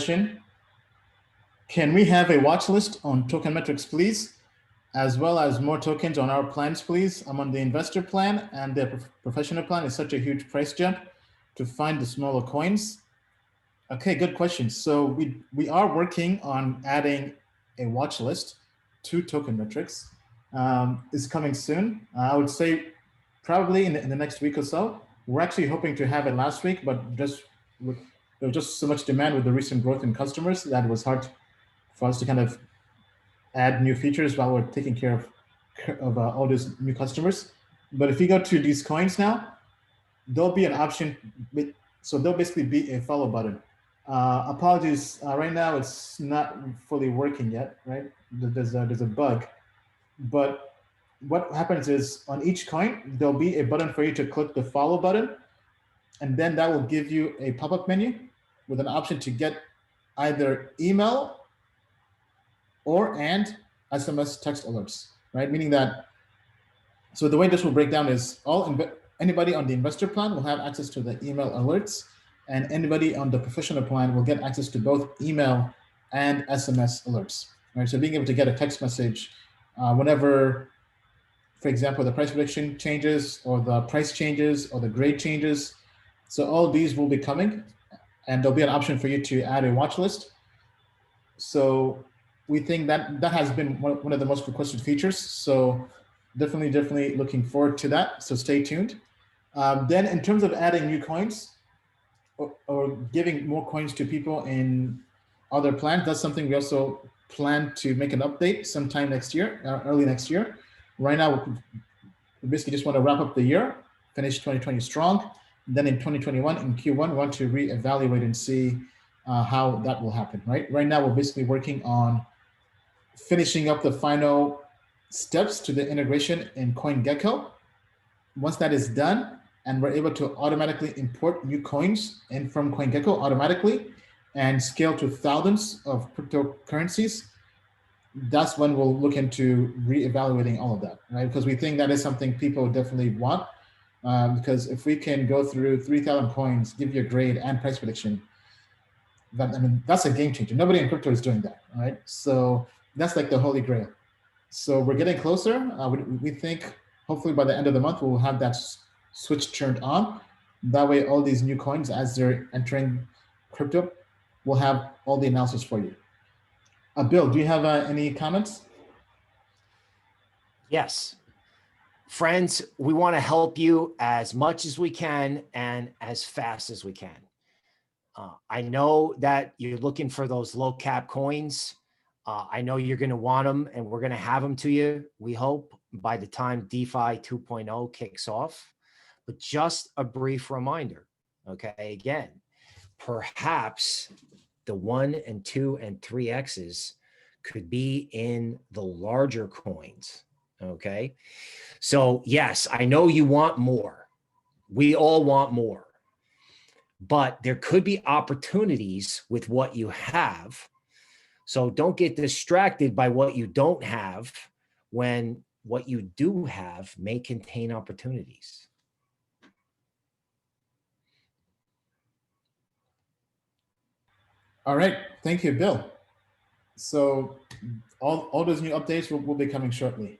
Can we have a watch list on Token Metrics, please? As well as more tokens on our plans, please. I'm on the investor plan, and the professional plan is such a huge price jump to find the smaller coins. Okay, good question. So we are working on adding a watch list to Token Metrics. It's coming soon. I would say probably in the next week or so. We're actually hoping to have it last week, but there was just so much demand with the recent growth in customers that it was hard for us to kind of add new features while we're taking care of all these new customers. But if you go to these coins now, there'll be an option. So there'll basically be a follow button. Apologies, right now it's not fully working yet, right? There's a bug. But what happens is on each coin, there'll be a button for you to click the follow button. And then that will give you a pop-up menu with an option to get either email and SMS text alerts, right? Meaning that, so the way this will break down is anybody on the investor plan will have access to the email alerts, and anybody on the professional plan will get access to both email and SMS alerts, right? So being able to get a text message whenever, for example, the price prediction changes or the price changes or the grade changes. So all these will be coming, and there'll be an option for you to add a watch list. So we think that has been one of the most requested features. So definitely looking forward to that. So stay tuned. Then in terms of adding new coins or giving more coins to people in other plans, that's something we also plan to make an update sometime next year, early next year. Right now, we basically just want to wrap up the year, finish 2020 strong. Then in 2021, in Q1, we want to reevaluate and see how that will happen, right? Right now, we're basically working on finishing up the final steps to the integration in CoinGecko. Once that is done, and we're able to automatically import new coins in from CoinGecko automatically and scale to thousands of cryptocurrencies, that's when we'll look into reevaluating all of that, right? Because we think that is something people definitely want. Because if we can go through 3,000 coins, give you a grade and price prediction, that's a game changer. Nobody in crypto is doing that, right? So that's like the holy grail. So we're getting closer. We think hopefully by the end of the month, we'll have that switch turned on. That way, all these new coins, as they're entering crypto, we'll have all the analysis for you. Bill, do you have any comments? Yes. Friends, we want to help you as much as we can and as fast as we can. I know that you're looking for those low cap coins. I know you're going to want them, and we're going to have them to you, we hope, by the time DeFi 2.0 kicks off. But just a brief reminder, okay? Again, perhaps the 1 and 2 and 3Xs could be in the larger coins, okay? So yes, I know you want more. We all want more. But there could be opportunities with what you have. So don't get distracted by what you don't have when what you do have may contain opportunities. All right, thank you, Bill. So all those new updates will be coming shortly.